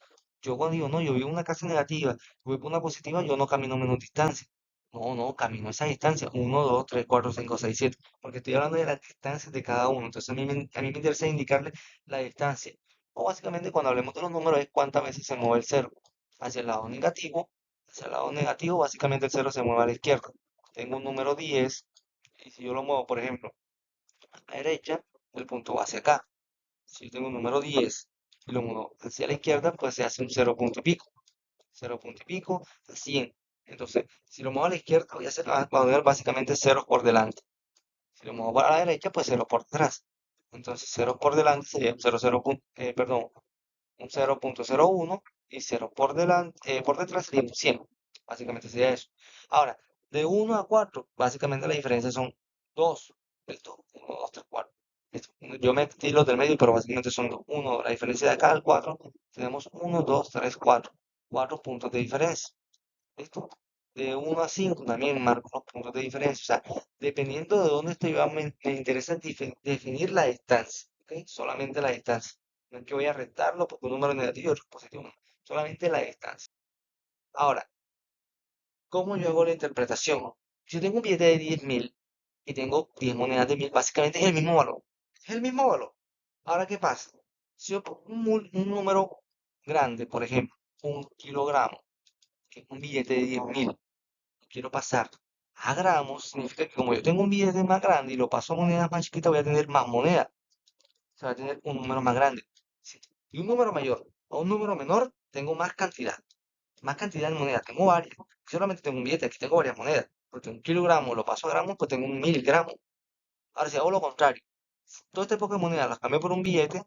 Yo cuando digo, no, yo vivo en una casa negativa, voy por una positiva, yo no camino menos distancia. No, no, camino esa distancia. Uno, 2, 3, 4, 5, 6, 7. Porque estoy hablando de las distancias de cada uno. Entonces a mí me interesa indicarle la distancia. O básicamente cuando hablemos de los números es cuántas veces se mueve el cero. Hacia el lado negativo. Hacia el lado negativo, básicamente el cero se mueve a la izquierda. Tengo un número 10 y si yo lo muevo, por ejemplo, a la derecha, el punto va hacia acá. Si yo tengo un número 10 y lo muevo hacia la izquierda, pues se hace un cero punto y pico. Cero punto y pico a 100. Entonces, si lo muevo a la izquierda, voy a ver básicamente ceros por delante. Si lo muevo para la derecha, pues cero por detrás. Entonces, cero por delante sería 0, perdón, un 0,01 y cero por delante, por detrás sería un 100. Básicamente sería eso. Ahora, de 1 a 4, básicamente la diferencia son 2. Listo, 1, 2, 3, 4. Listo. Yo metí los del medio, pero básicamente son 2. 1, la diferencia de acá al 4, tenemos 1, 2, 3, 4. 4 puntos de diferencia. ¿Listo? De 1 a 5 también marco los puntos de diferencia. O sea, dependiendo de dónde estoy, me interesa definir la distancia. ¿Ok? Solamente la distancia. No es que voy a restarlo porque un número negativo y otro positivo. No. Solamente la distancia. Ahora, ¿cómo yo hago la interpretación? Si yo tengo un billete de 10.000 y tengo 10 monedas de 1.000, básicamente es el mismo valor. Es el mismo valor. Ahora, ¿qué pasa? Si yo pongo un número grande, por ejemplo, un kilogramo, que es un billete de 10.000, quiero pasar a gramos, significa que como yo tengo un billete más grande y lo paso a monedas más chiquitas, voy a tener más monedas. Se va a tener un número más grande. Sí. Y un número mayor o un número menor, tengo más cantidad. Más cantidad de monedas. Tengo varias. Si solamente tengo un billete, aquí tengo varias monedas. Porque un kilogramo lo paso a gramos, pues tengo un 1.000 gramos. Ahora, si hago lo contrario, todo este poco de monedas las cambio por un billete,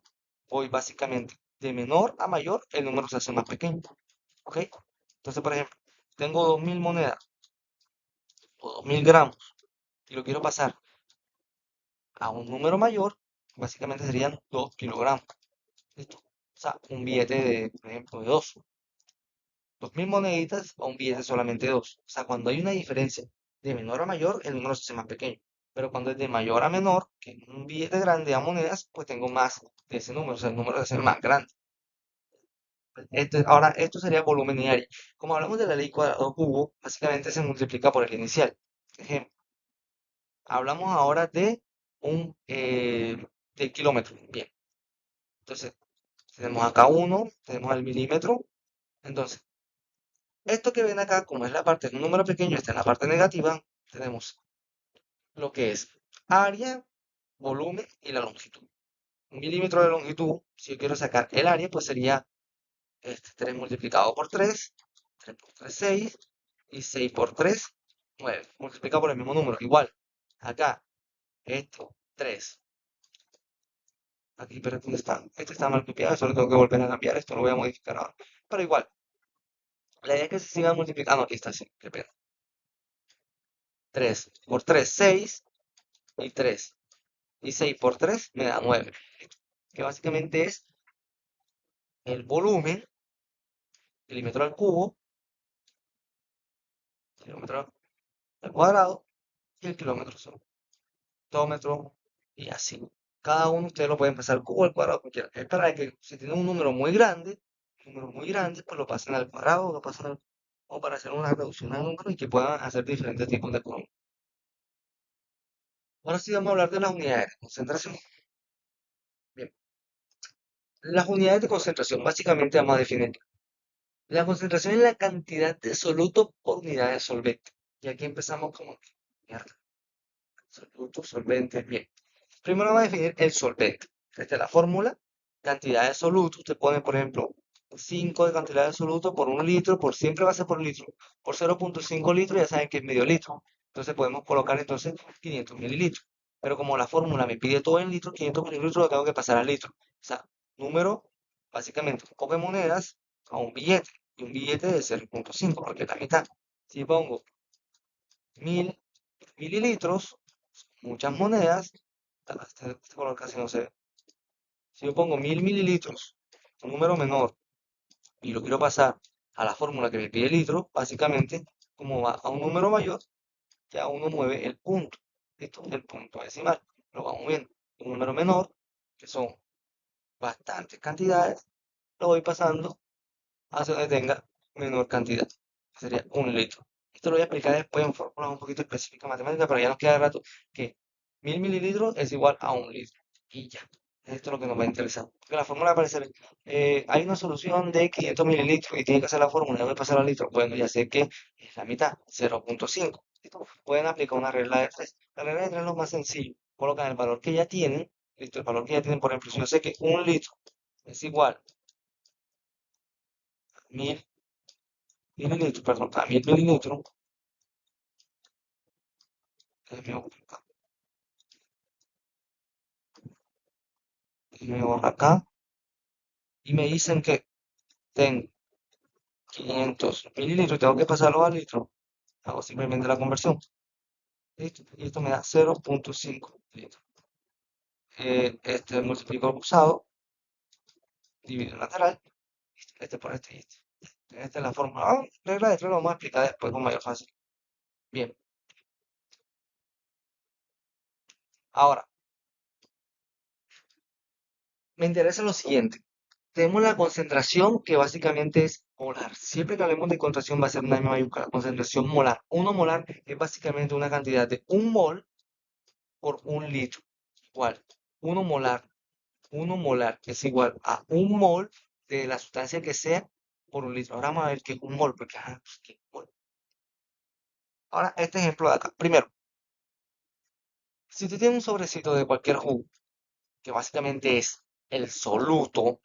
voy básicamente de menor a mayor, el número se hace más pequeño. ¿Ok? Entonces, por ejemplo, tengo 2.000 monedas o 2.000 gramos y lo quiero pasar a un número mayor, básicamente serían 2 kilogramos. ¿Listo? O sea, un billete de, por ejemplo, de 2.000 moneditas a un billete solamente de 2. O sea, cuando hay una diferencia de menor a mayor, el número se hace más pequeño. Pero cuando es de mayor a menor, que es un billete grande a monedas, pues tengo más de ese número. O sea, el número debe ser más grande. Ahora, esto sería volumen y área. Como hablamos de la ley cuadrado cubo, básicamente se multiplica por el inicial. Ejemplo, hablamos ahora de de kilómetro. Bien, entonces tenemos acá uno, tenemos el milímetro. Entonces, esto que ven acá, como es la parte de un número pequeño, está en la parte negativa, tenemos lo que es área, volumen y la longitud. Un milímetro de longitud, si yo quiero sacar el área, pues sería 3 multiplicado por 3, 3 por 3, 6, y 6 por 3, 9, multiplicado por el mismo número. Igual, acá, esto, 3. Aquí, pero ¿dónde está? Este está mal copiado, eso lo tengo que volver a cambiar, esto lo voy a modificar ahora. Pero igual, la idea es que se siga multiplicando, aquí está así, qué pena. 3 por 3, 6, y 3. Y 6 por 3 me da 9, que básicamente es el volumen, milímetro al cubo, kilómetro al cuadrado, y el kilómetro sobre octómetro, y así. Cada uno ustedes lo pueden pasar al cubo, al cuadrado, como quieran. Es para que si tienen un número muy grande, pues lo pasen al cuadrado, lo pasen o para hacer una reducción al número y que puedan hacer diferentes tipos de columnas. Ahora sí vamos a hablar de las unidades de concentración. Bien, las unidades de concentración, básicamente vamos a definir. La concentración es la cantidad de soluto por unidad de solvente. Y aquí empezamos como que, mierda, soluto, solvente, bien. Primero vamos a definir el solvente. Esta es la fórmula. Cantidad de soluto. Usted pone, por ejemplo, 5 de cantidad de soluto por un litro, por siempre va a ser por litro. Por 0,5 litros ya saben que es medio litro. Entonces podemos colocar entonces 500 mililitros. Pero como la fórmula me pide todo en litros, 500 mililitros lo tengo que pasar a litro. O sea, número, básicamente, un poco de monedas a un billete. Y un billete de 0,5 porque es la mitad. Si pongo 1000 mililitros, muchas monedas, este color casi no se ve. Si yo pongo 1000 mililitros, un número menor, y lo quiero pasar a la fórmula que me pide litro, básicamente, como va a un número mayor, ya uno mueve el punto. Esto es el punto decimal. Lo vamos viendo. Un número menor, que son bastantes cantidades, lo voy pasando hacia donde tenga menor cantidad. Sería un litro. Esto lo voy a explicar después en fórmulas un poquito específicas matemáticas, pero ya nos queda rato que 1000 mililitros es igual a un litro. Y ya. Esto es lo que nos va a interesar. Porque la fórmula va a aparecer, hay una solución de 500 mililitros y tiene que hacer la fórmula, ya voy a pasar a litro. Bueno, ya sé que es la mitad, 0,5. ¿Listo? Pueden aplicar una regla de 3. La regla de 3 es lo más sencillo. Colocan el valor que ya tienen. ¿Listo? El valor que ya tienen, por ejemplo, si yo sé que un litro es igual a 1000 mililitros, perdón, a 1000 mililitros, me borro acá y me dicen que tengo 500 mililitros, tengo que pasarlo a litro, hago simplemente la conversión, listo, y esto me da 0,5 litros. Este multiplico el usado, divido el lateral, este por este y este. Esta es la fórmula. Regla de tres lo vamos a explicar después con mayor fácil. Bien, ahora, me interesa lo siguiente. Tenemos la concentración que básicamente es molar. Siempre que hablemos de concentración va a ser una M mayúscula, concentración molar. 1 molar es básicamente una cantidad de 1 mol por un litro. Igual, 1 molar, 1 molar es igual a 1 mol de la sustancia que sea por un litro. Ahora vamos a ver qué es un mol, porque pues, ¿qué es un mol? Ahora, este ejemplo de acá. Primero, si usted tiene un sobrecito de cualquier jugo, que básicamente es el soluto,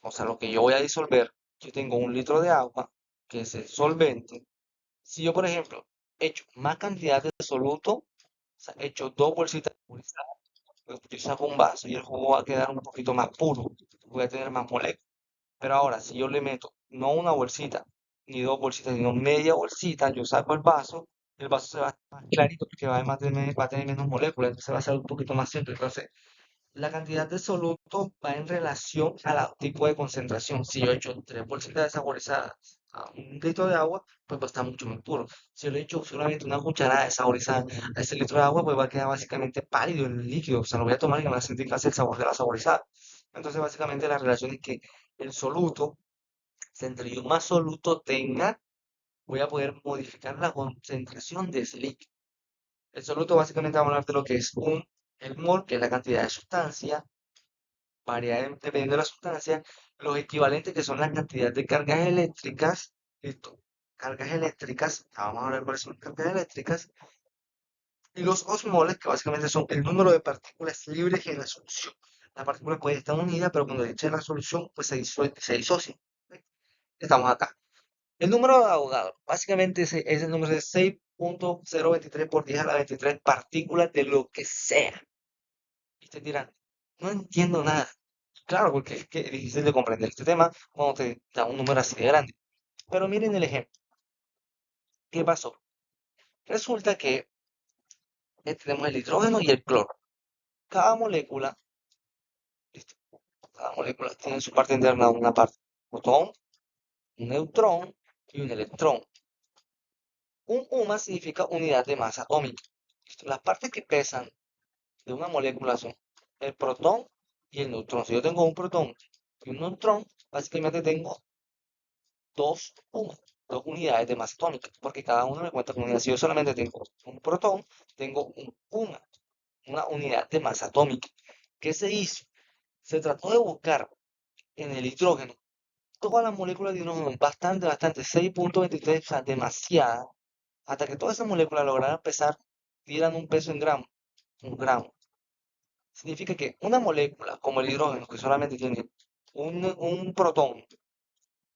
o sea, lo que yo voy a disolver, yo tengo un litro de agua, que es el solvente. Si yo, por ejemplo, echo más cantidad de soluto, o sea, echo 2 bolsitas de purizadas, pues yo saco un vaso y el jugo va a quedar un poquito más puro, voy a tener más moléculas. Pero ahora, si yo le meto no una bolsita, ni 2 bolsitas, sino media bolsita, yo saco el vaso se va a hacer más clarito porque va a tener menos moléculas, entonces va a ser un poquito más simple. Entonces, la cantidad de soluto va en relación al tipo de concentración. Si yo echo 3 bolsitas desaborizadas a un litro de agua, pues va a estar mucho más puro. Si yo le echo solamente una cucharada desaborizada a ese litro de agua, pues va a quedar básicamente pálido el líquido. O sea, lo voy a tomar y no voy a sentir casi el sabor de la saborizada. Entonces, básicamente la relación es que el soluto, entre yo más soluto tenga, voy a poder modificar la concentración de ese líquido. El soluto básicamente vamos a hablar de lo que es el mol, que es la cantidad de sustancia, varía dependiendo de la sustancia, los equivalentes que son la cantidad de cargas eléctricas, listo, cargas eléctricas, vamos a hablar cuáles son las cargas eléctricas, y los osmoles, que básicamente son el número de partículas libres en la solución. La partícula puede estar unida, pero cuando echa en la solución, pues se disocia. Estamos acá. El número de Avogadro, básicamente ese número es 6.023 por 10 a la 23 partículas de lo que sea. Y te dirán, no entiendo nada. Claro, porque es que es difícil de comprender este tema cuando te da un número así de grande. Pero miren el ejemplo. ¿Qué pasó? Resulta que tenemos el hidrógeno y el cloro. Cada molécula, ¿listo? Cada molécula tiene su parte interna, una parte, un protón, un neutrón y un electrón. Un UMA significa unidad de masa atómica. ¿Listo? Las partes que pesan de una molécula son el protón y el neutrón. Si yo tengo un protón y un neutrón, básicamente tengo dos UMA, dos unidades de masa atómica, porque cada uno me cuenta con unidad. Si yo solamente tengo un protón, tengo un UMA, una unidad de masa atómica. ¿Qué se hizo? Se trató de buscar en el hidrógeno todas las moléculas de hidrógeno, bastante, 6.23, o sea, demasiada, hasta que todas esas moléculas lograran pesar, dieran un peso en gramos, un gramo. Significa que una molécula como el hidrógeno, que solamente tiene un protón,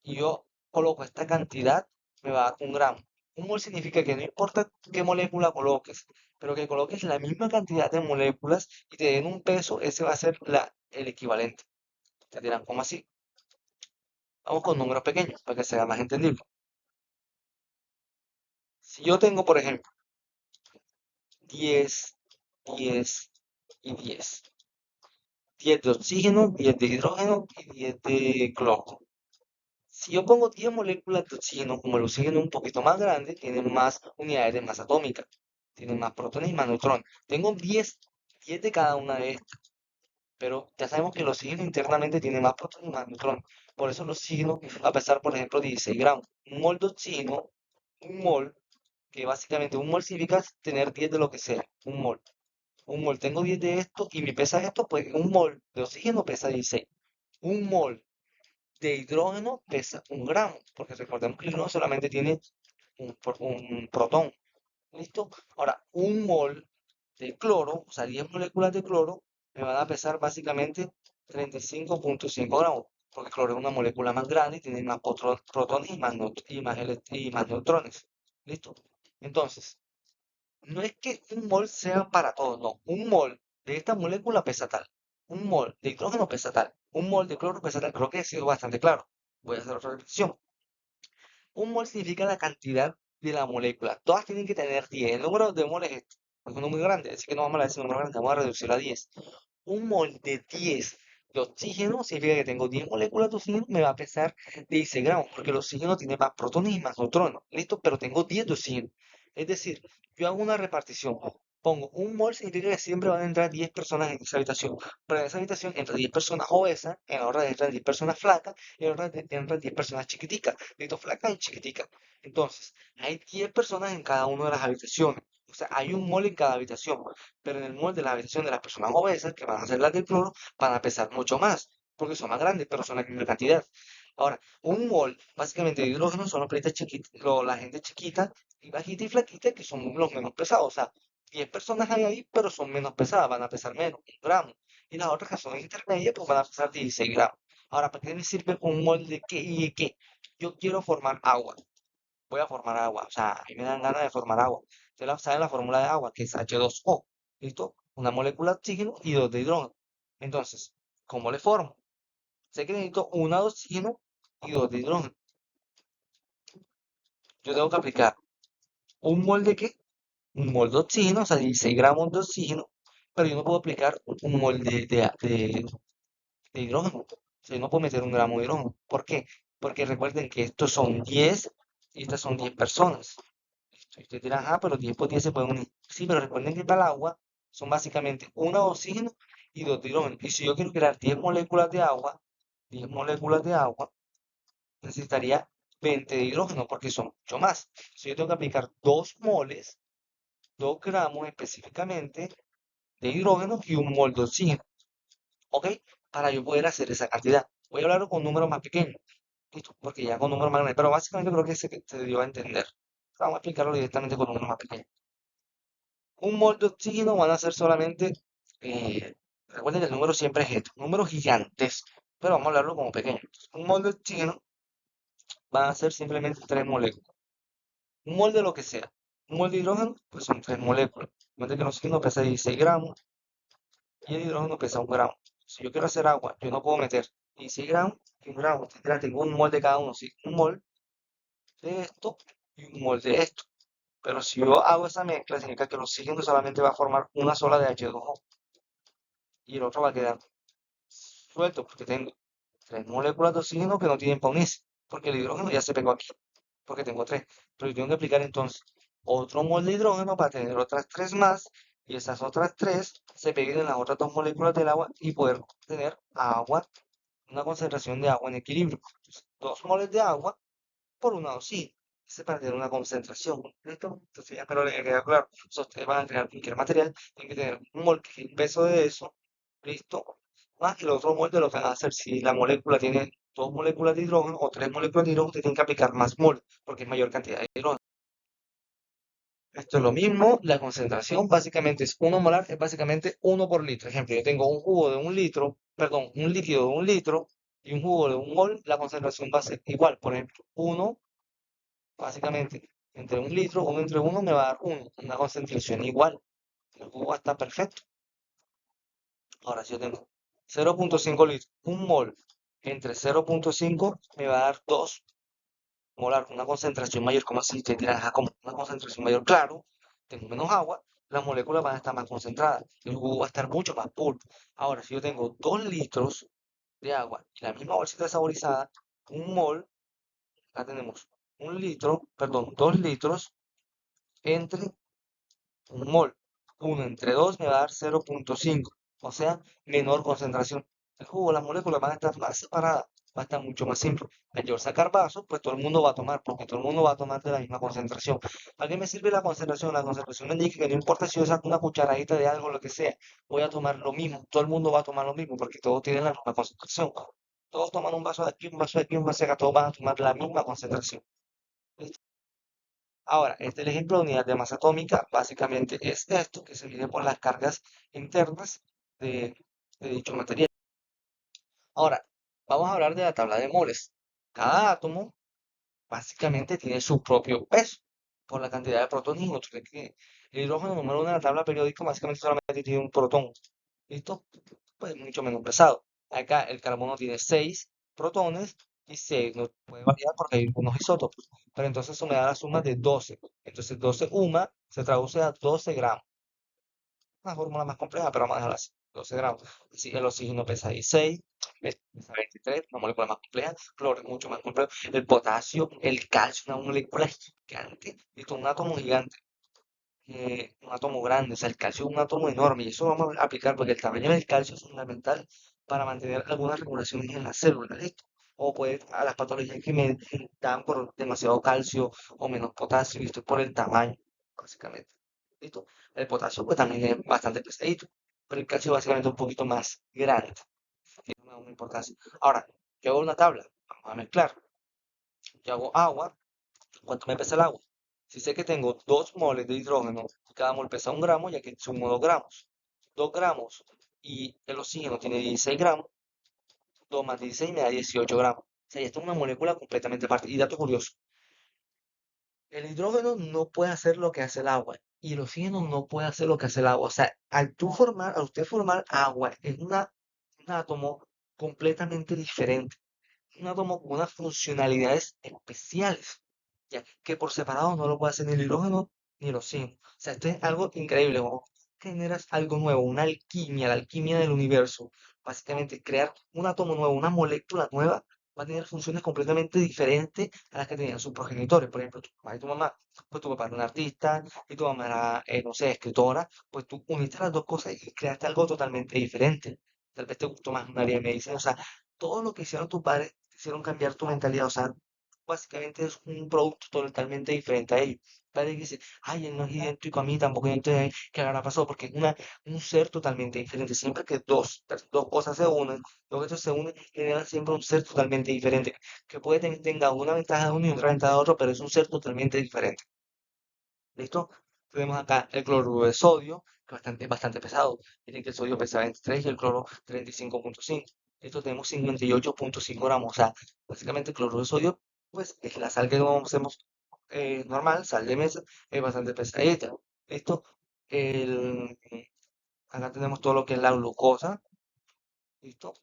y yo coloco esta cantidad, me va a dar un gramo. Un mol significa que no importa qué molécula coloques, pero que coloques la misma cantidad de moléculas y te den un peso, ese va a ser el equivalente. Te dirán, ¿cómo así? Vamos con números pequeños para que sea más entendible. Si yo tengo, por ejemplo, 10, 10 y 10. 10 de oxígeno, 10 de hidrógeno y 10 de cloro. Si yo pongo 10 moléculas de oxígeno, como el oxígeno es un poquito más grande, tiene más unidades de masa atómica, tiene más protones y más neutrones. Tengo 10 de cada una de estas, pero ya sabemos que el oxígeno internamente tiene más protones y más neutrones. Por eso el oxígeno va a pesar, por ejemplo, 16 gramos. Un mol de oxígeno, un mol, que básicamente un mol significa tener 10 de lo que sea, un mol. Un mol, tengo 10 de esto y mi pesa esto, pues un mol de oxígeno pesa 16. Un mol de hidrógeno pesa un gramo, porque recordemos que el hidrógeno solamente tiene un protón. ¿Listo? Ahora, un mol de cloro, o sea, 10 moléculas de cloro, me van a pesar básicamente 35.5 gramos, porque el cloro es una molécula más grande y tiene más protones y más neutrones. ¿Listo? Entonces, no es que un mol sea para todos, no. Un mol de esta molécula pesa tal. Un mol de hidrógeno pesa tal. Un mol de cloro pesa tal. Creo que he sido bastante claro. Voy a hacer otra repetición. Un mol significa la cantidad de la molécula. Todas tienen que tener 10. El número de moles es este. Es un número muy grande, así que no vamos a decir número grande, vamos a reducir a 10. Un mol de 10 de oxígeno significa que tengo 10 moléculas de oxígeno, me va a pesar 16 gramos, porque el oxígeno tiene más protones y más neutrones. ¿Listo? Pero tengo 10 de oxígeno. Es decir, yo hago una repartición. Pongo un mol significa que siempre van a entrar 10 personas en esa habitación. Pero en esa habitación entran 10 personas obesas, en la otra entran 10 personas flacas y en la otra entran 10 personas chiquiticas. Listo, flacas y chiquiticas. Entonces, hay 10 personas en cada una de las habitaciones. O sea, hay un mol en cada habitación, pero en el mol de la habitación de las personas obesas, que van a ser las del cloro, van a pesar mucho más, porque son más grandes, pero son la misma cantidad. Ahora, un mol, básicamente de hidrógeno, son los planetas chiquitos, la gente chiquita y bajita y flaquita, que son los menos pesados. O sea, 10 personas hay ahí, pero son menos pesadas, van a pesar menos, un gramo. Y las otras que son intermedias, pues van a pesar 16 gramos. Ahora, ¿para qué me sirve un mol de qué y de qué? Yo quiero formar agua. Voy a formar agua. O sea, a mí me dan ganas de formar agua. Ustedes saben la fórmula de agua, que es H2O. ¿Listo? Una molécula de oxígeno y dos de hidrógeno. Entonces, ¿cómo le formo? Sé que necesito una de oxígeno y dos de hidrógeno. Yo tengo que aplicar un mol de qué? Un mol de oxígeno, o sea, 16 gramos de oxígeno, pero yo no puedo aplicar un mol de hidrógeno. O sea, yo no puedo meter un gramo de hidrógeno. ¿Por qué? Porque recuerden que estos son 10 y estas son 10 personas. Y ustedes dirán, ah, pero 10 por 10 se pueden unir. Sí, pero recuerden que para el agua son básicamente una de oxígeno y dos de hidrógeno. Y si yo quiero crear 10 moléculas de agua, 10 moléculas de agua, necesitaría 20 de hidrógeno porque son mucho más. Si yo tengo que aplicar 2 moles, 2 gramos específicamente de hidrógeno y un mol de oxígeno, ¿ok? Para yo poder hacer esa cantidad. Voy a hablar con números más pequeños, ¿listo? Porque ya con números más grandes, pero básicamente creo que se dio a entender. Vamos a explicarlo directamente con números más pequeños. Un mol de oxígeno van a ser solamente, eh, recuerden que el número siempre es esto, un número gigantesco, pero vamos a hablarlo como pequeño. Un mol de oxígeno van a ser simplemente 3 moléculas. Un mol de lo que sea. Un mol de hidrógeno, pues son 3 moléculas. Recuerden que el oxígeno pesa 16 gramos y el hidrógeno pesa 1 gramo. Si yo quiero hacer agua, yo no puedo meter 16 gramos y 1 gramo. Tengo un mol de cada uno, sí, un mol de esto y un mol de esto. Pero si yo hago esa mezcla, significa que el oxígeno solamente va a formar una sola de H2O y el otro va a quedar suelto porque tengo 3 moléculas de oxígeno que no tienen para unirse, porque el hidrógeno ya se pegó aquí, porque tengo 3. Pero yo tengo que aplicar entonces otro mol de hidrógeno para tener otras 3 más y esas otras 3 se peguen en las otras 2 moléculas del agua y poder tener agua, una concentración de agua en equilibrio. Entonces, 2 moles de agua por una oxígeno. Ese es para tener una concentración. ¿Listo? Entonces ya espero que quede claro. Si ustedes van a crear cualquier material, tienen que tener un mol, que es el peso de eso, ¿listo? Más el otro mol de lo que van a hacer. Si la molécula tiene 2 moléculas de hidrógeno o 3 moléculas de hidrógeno, ustedes tienen que aplicar más mol, porque es mayor cantidad de hidrógeno. Esto es lo mismo, la concentración básicamente es 1 molar, es básicamente 1 por litro. Ejemplo, yo tengo un jugo de 1 litro, perdón, un líquido de 1 litro y un jugo de 1 mol, la concentración va a ser igual. Por ejemplo, básicamente, entre 1 litro, 1 entre 1 me va a dar una concentración igual. El jugo va a estar perfecto. Ahora, si yo tengo 0,5 litros, un mol entre 0,5 me va a dar 2 molar, una concentración mayor, como así te dirás, como una concentración mayor, claro, tengo menos agua, las moléculas van a estar más concentradas, el jugo va a estar mucho más puro. Ahora, si yo tengo 2 litros de agua y la misma bolsita saborizada, un mol, acá tenemos 1 litro, perdón, 2 litros entre un mol. 1 entre 2 me va a dar 0,5, o sea, menor concentración. El jugo, las moléculas van a estar más separadas, va a estar mucho más simple. Al yo sacar vasos, pues todo el mundo va a tomar, porque todo el mundo va a tomar de la misma concentración. ¿Para qué me sirve la concentración? La concentración me indica que no importa si yo saco una cucharadita de algo, lo que sea, voy a tomar lo mismo. Todo el mundo va a tomar lo mismo, porque todos tienen la misma concentración. Todos toman un vaso de aquí, un vaso de aquí, un vaso de acá, todos van a tomar la misma concentración. Ahora, el ejemplo de unidad de masa atómica básicamente es esto, que se mide por las cargas internas de, de dicho material. Ahora, vamos a hablar de la tabla de moles. Cada átomo básicamente tiene su propio peso por la cantidad de protones y neutrones que tiene. El hidrógeno número 1 en la tabla periódica básicamente solamente tiene un protón. ¿Listo? Pues mucho menos pesado. Acá el carbono tiene 6 protones y 6 no puede variar porque hay unos isótopos. Pero entonces eso me da la suma de 12. Entonces 12 UMA se traduce a 12 gramos. Una fórmula más compleja, pero vamos a dejarla así. 12 gramos. Si el oxígeno pesa 16, pesa 23, una molécula más compleja. El cloro es mucho más complejo. El potasio, el calcio, una molécula gigante. Esto es un átomo gigante, un átomo grande, o sea, el calcio es un átomo enorme y eso lo vamos a aplicar porque el tamaño del calcio es fundamental para mantener algunas regulaciones en las células, ¿listo? O puede a las patologías que me dan por demasiado calcio o menos potasio, y esto es por el tamaño, básicamente, ¿listo? El potasio pues también es bastante pesadito, pero el calcio básicamente es un poquito más grande, tiene una importancia. Ahora, yo hago una tabla, vamos a mezclar, yo hago agua. ¿Cuánto me pesa el agua? Si sé que tengo 2 moles de hidrógeno y cada mol pesa 1 gramo, ya que sumo 2 gramos. 2 gramos y el oxígeno tiene 16 gramos, 2 más 16 me da 18 gramos. O sea, esto es una molécula completamente aparte. Y dato curioso, el hidrógeno no puede hacer lo que hace el agua y el oxígeno no puede hacer lo que hace el agua. O sea, al usted formar agua, es un átomo completamente diferente. Un átomo con unas funcionalidades especiales, ya que por separado no lo puede hacer ni el hidrógeno ni el oxígeno. O sea, esto es algo increíble, ¿no? Generas algo nuevo, una alquimia, la alquimia del universo. Básicamente, crear un átomo nuevo, una molécula nueva, va a tener funciones completamente diferentes a las que tenían sus progenitores. Por ejemplo, tu papá y tu mamá, pues tu papá era un artista y tu mamá era, no sé, escritora, pues tú uniste las dos cosas y creaste algo totalmente diferente. Tal vez te gustó más un área de medicina, o sea, todo lo que hicieron tus padres te hicieron cambiar tu mentalidad. O sea, básicamente es un producto totalmente diferente a ellos. Padre que dice, ay, él no es idéntico a mí, tampoco es idéntico a él, ¿qué habrá pasado? Porque es un ser totalmente diferente. Siempre que dos cosas se unen, dos hechos se unen, generan siempre un ser totalmente diferente. Que puede tener, tenga una ventaja de uno y otra ventaja de otro, pero es un ser totalmente diferente. ¿Listo? Tenemos acá el cloruro de sodio, que es bastante pesado. Miren que el sodio pesa 23 y el cloro 35,5. Esto tenemos 58,5 gramos. O sea, básicamente el cloruro de sodio, pues es la sal que conocemos normal, sal de mesa, es bastante pesadita. Esto, el, acá tenemos todo lo que es la glucosa. ¿Listo?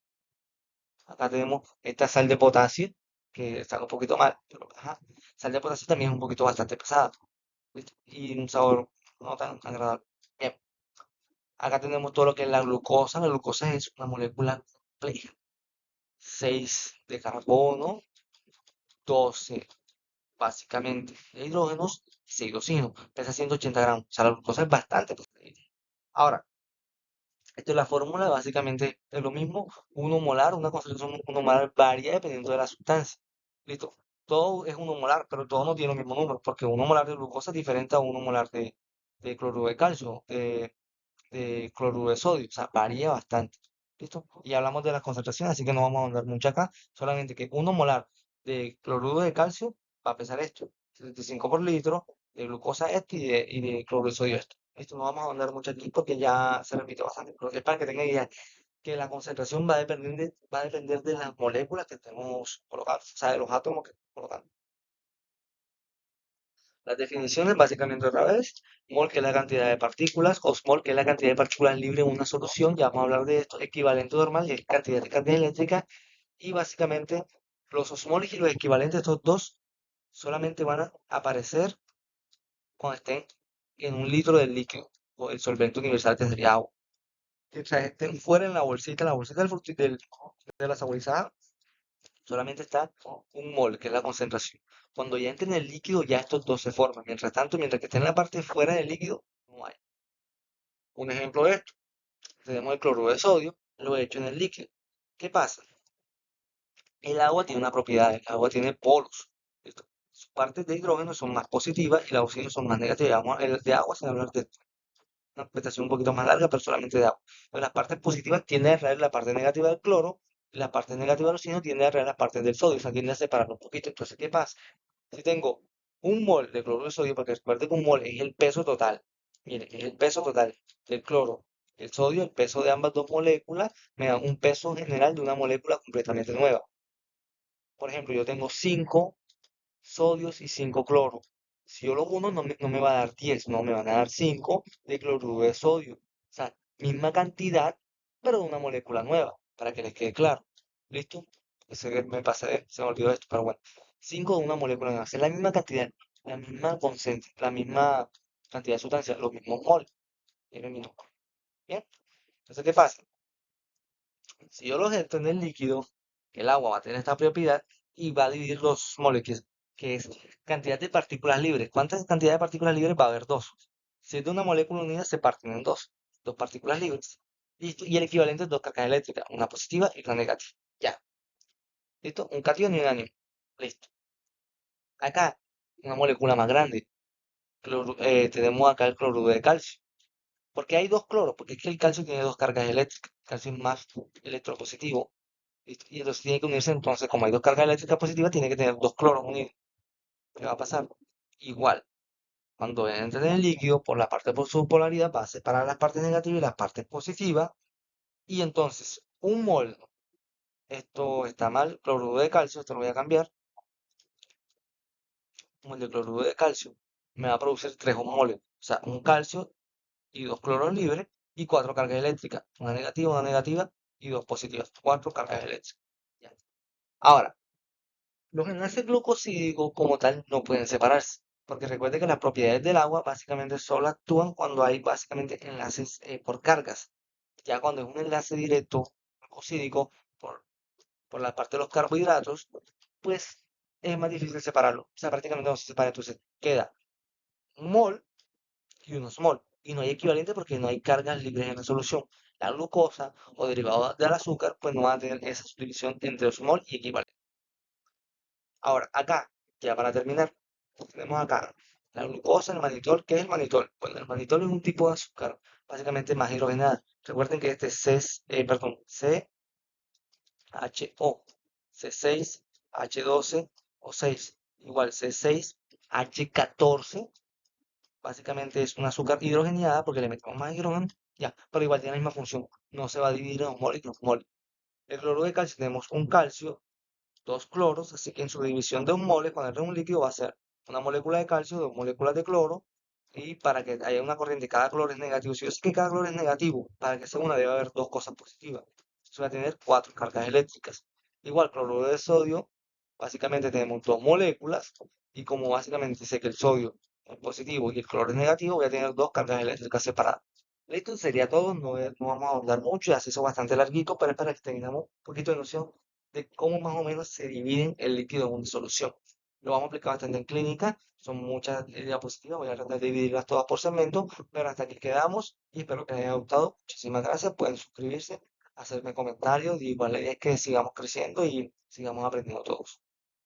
Acá tenemos esta sal de potasio, que está un poquito mal, pero ajá. Sal de potasio también es un poquito bastante pesada. ¿Listo? Y un sabor no tan agradable. Bien, acá tenemos todo lo que es la glucosa. La glucosa es una molécula compleja. 6 de carbono, 12 básicamente de hidrógenos y 6 de oxígeno. Pesa 180 gramos. O sea, la glucosa es bastante pesadita. Ahora, esto es la fórmula, básicamente es lo mismo. 1 molar, una concentración 1 molar varía dependiendo de la sustancia. ¿Listo? Todo es 1 molar, pero todo no tiene el mismo número, porque 1 molar de glucosa es diferente a 1 molar de cloruro de calcio, de cloruro de sodio, o sea, varía bastante. ¿Listo? Y hablamos de las concentraciones, así que no vamos a andar mucho acá, solamente que 1 molar de cloruro de calcio va a pesar esto, 75 por litro, de glucosa esto y de cloruro de sodio esto. Esto no vamos a andar mucho aquí porque ya se repite bastante, pero es para que tengan idea que la concentración va a depender de las moléculas que estemos colocando, o sea, de los átomos que estemos colocando. Las definiciones, básicamente otra vez, mol que es la cantidad de partículas, osmol que es la cantidad de partículas libres en una solución, ya vamos a hablar de esto, equivalente normal y es cantidad de carga eléctrica, y básicamente los osmoles y los equivalentes, estos dos, solamente van a aparecer cuando estén en 1 litro del líquido, o el solvente universal que sería agua. O sea, estén fuera en la bolsita de la saborizada, solamente está 1 mol, que es la concentración. Cuando ya entre en el líquido, ya estos dos se forman. Mientras tanto, mientras que esté en la parte fuera del líquido, no hay. Un ejemplo de esto, tenemos el cloruro de sodio, lo he hecho en el líquido. ¿Qué pasa? El agua tiene una propiedad, el agua tiene polos. ¿Listo? Sus partes de hidrógeno son más positivas y las oxígeno son más negativas. El de agua se va a hablar de una presentación un poquito más larga, pero solamente de agua. Pero las partes positivas tienden a atraer la parte negativa del cloro, y la parte negativa del oxígeno tiende a atraer las partes del sodio, o sea, tiende a separarlo un poquito. Entonces, ¿qué pasa? Si tengo 1 mol de cloruro de sodio, porque recuerde que 1 mol es el peso total, mire, es el peso total del cloro, el sodio, el peso de ambas dos moléculas, me da un peso general de una molécula completamente nueva. Por ejemplo, yo tengo 5 sodios y 5 cloros. Si yo lo uno, no me va a dar 10, no, me van a dar 5 de cloruro de sodio. O sea, misma cantidad, pero de una molécula nueva, para que les quede claro. ¿Listo? Me pasé, se me olvidó esto, pero bueno. 5 de una molécula nueva. Es la misma cantidad, la misma cantidad de sustancia, los mismos moles. Bien. Entonces, ¿qué pasa? Si yo los entro en el líquido, el agua va a tener esta propiedad y va a dividir los moléculas, que es cantidad de partículas libres. ¿Cuántas cantidad de partículas libres va a haber? Dos. Si es de una molécula unida, se parten en dos partículas libres. Listo. Y el equivalente es dos cargas eléctricas, una positiva y una negativa. Ya. ¿Listo? Un catión y un anión. Listo. Acá, una molécula más grande. Tenemos acá el cloruro de calcio. ¿Por qué hay dos cloros? Porque es que el calcio tiene dos cargas eléctricas. El calcio es más electropositivo. ¿Listo? Y entonces tiene que unirse, entonces, como hay dos cargas eléctricas positivas, tiene que tener dos cloros unidos. ¿Qué va a pasar? Igual, cuando entre en el líquido, por la parte por su polaridad, va a separar las partes negativas y las partes positivas. Y entonces, 1 mol, esto está mal, cloruro de calcio, esto lo voy a cambiar. 1 mol de cloruro de calcio me va a producir 3 moles. O sea, un calcio y dos cloros libres y cuatro cargas eléctricas. Una negativa y dos positivas. Cuatro cargas eléctricas. Ya. Ahora, los enlaces glucosídicos como tal no pueden separarse, porque recuerde que las propiedades del agua básicamente solo actúan cuando hay básicamente enlaces por cargas. Ya cuando es un enlace directo glucosídico por la parte de los carbohidratos, pues es más difícil separarlo. O sea, prácticamente no se separa, entonces queda un mol y un osmol. y no hay equivalente porque no hay cargas libres en la solución. La glucosa o derivado del azúcar, pues no va a tener esa subdivisión entre osmol y equivalente. Ahora, acá, ya para terminar, tenemos acá la glucosa, el manitol. ¿Qué es el manitol? Bueno, el manitol es un tipo de azúcar, básicamente más hidrogenada. Recuerden que este es perdón, CHO, C6H12 o 6, igual C6H14. Básicamente es un azúcar hidrogenada porque le metemos más hidrógeno, ya, pero igual tiene la misma función. No se va a dividir en osmol y osmol. El cloruro de calcio tenemos un calcio, dos cloros, así que en su división de un mole, cuando entre un líquido va a ser una molécula de calcio, dos moléculas de cloro, y para que haya una corriente, cada cloro es negativo. Si yo sé que cada cloro es negativo, para que sea una debe haber dos cosas positivas. Eso va a tener cuatro cargas eléctricas. Igual, cloruro de sodio, básicamente tenemos dos moléculas, y como básicamente sé que el sodio es positivo y el cloro es negativo, voy a tener dos cargas eléctricas separadas. Listo, sería todo, no vamos a ahondar mucho, ya se hizo bastante larguito, pero es para que tengamos un poquito de noción de cómo más o menos se dividen el líquido en una solución. Lo vamos a aplicar bastante en clínica, son muchas diapositivas, voy a tratar de dividirlas todas por segmento, pero hasta aquí quedamos y espero que les haya gustado. Muchísimas gracias, pueden suscribirse, hacerme comentarios, y igual la idea es que sigamos creciendo y sigamos aprendiendo todos.